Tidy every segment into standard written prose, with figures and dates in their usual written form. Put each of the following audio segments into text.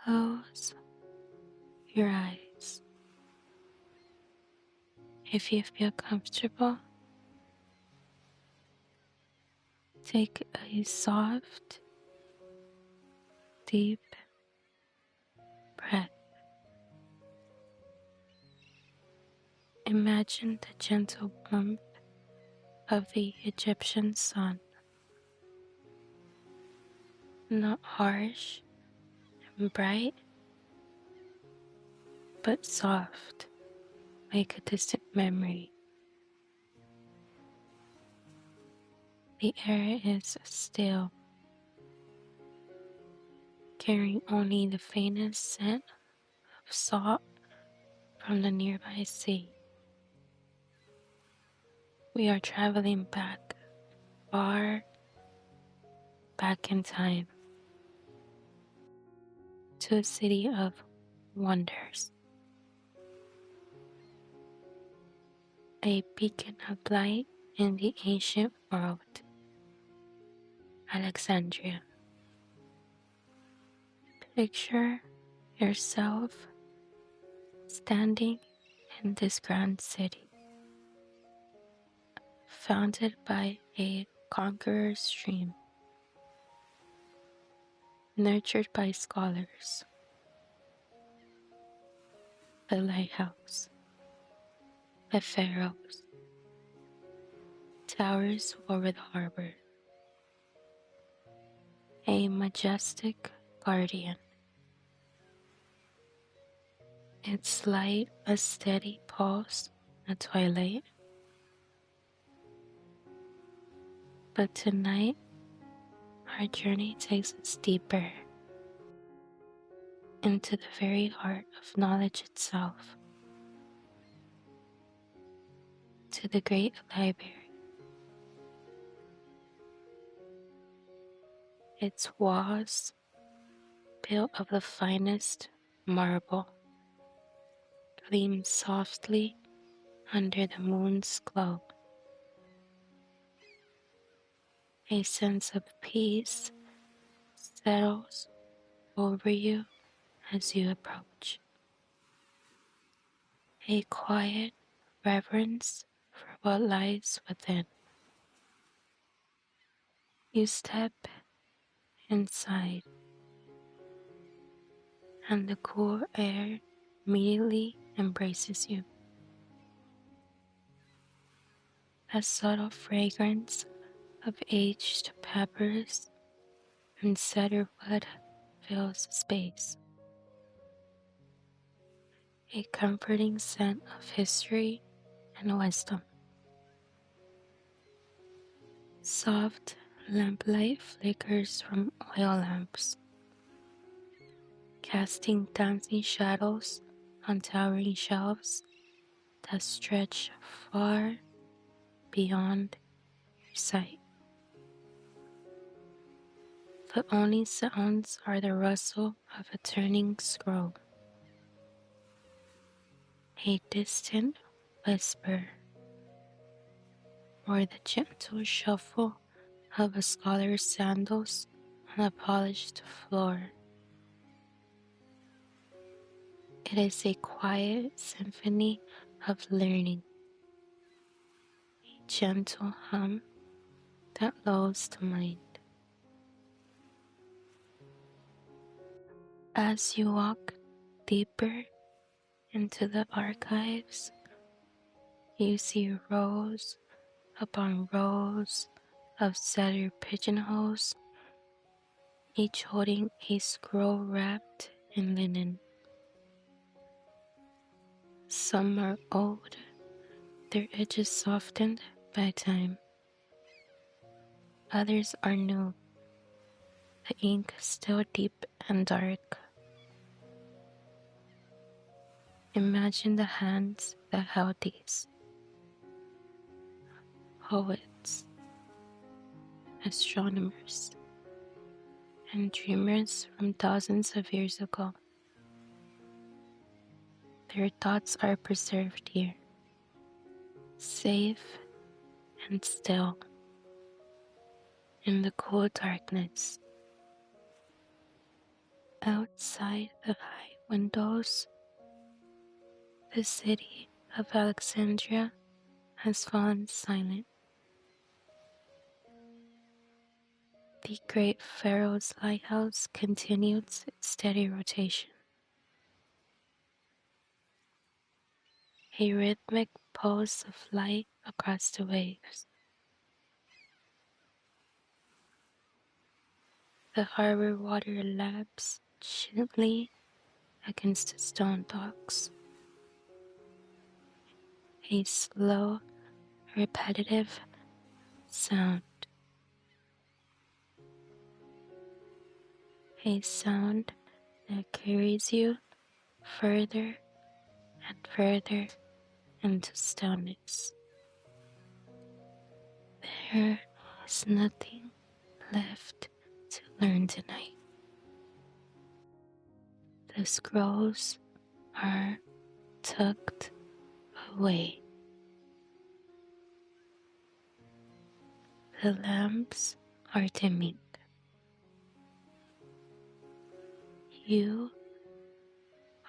close your eyes. If you feel comfortable, take a soft, deep breath. Imagine the gentle warmth of the Egyptian sun, not harsh and bright, but soft like a distant memory. The air is still, carrying only the faintest scent of salt from the nearby sea. We are traveling back, far back in time, to a city of wonders. A beacon of light in the ancient world, Alexandria. Picture yourself standing in this grand city, founded by a conqueror's stream, nurtured by scholars. The lighthouse, the pharaohs, towers over the harbor, a majestic guardian. Its light a steady pulse in the twilight. But tonight, our journey takes us deeper into the very heart of knowledge itself, to the great library. Its walls, built of the finest marble, gleam softly under the moon's glow. A sense of peace settles over you as you approach. A quiet reverence for what lies within. You step inside, and the cool air immediately embraces you. A subtle fragrance of aged peppers and cedarwood fills the space. A comforting scent of history and wisdom. Soft lamplight flickers from oil lamps, casting dancing shadows on towering shelves that stretch far beyond your sight. The only sounds are the rustle of a turning scroll, a distant whisper, or the gentle shuffle of a scholar's sandals on a polished floor. It is a quiet symphony of learning, a gentle hum that lulls the mind. As you walk deeper into the archives, you see rows upon rows of cedar pigeonholes, each holding a scroll wrapped in linen. Some are old, their edges softened by time. Others are new, the ink still deep and dark. Imagine the hands that held these. Poets, astronomers, and dreamers from thousands of years ago. Their thoughts are preserved here, safe and still, in the cool darkness. Outside the high windows, the city of Alexandria has fallen silent. The great Pharaoh's lighthouse continues its steady rotation. A rhythmic pulse of light across the waves. The harbor water laps gently against the stone docks. A slow, repetitive sound. A sound that carries you further and further into stillness. There is nothing left to learn tonight. The scrolls are tucked away. The lamps are dimming. You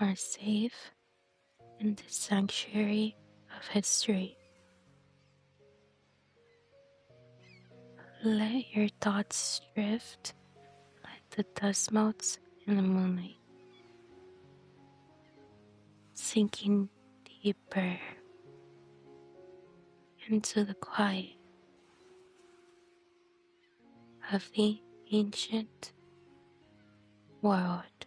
are safe in the sanctuary of history. Let your thoughts drift like the dust motes in the moonlight, sinking deeper into the quiet of the ancient world.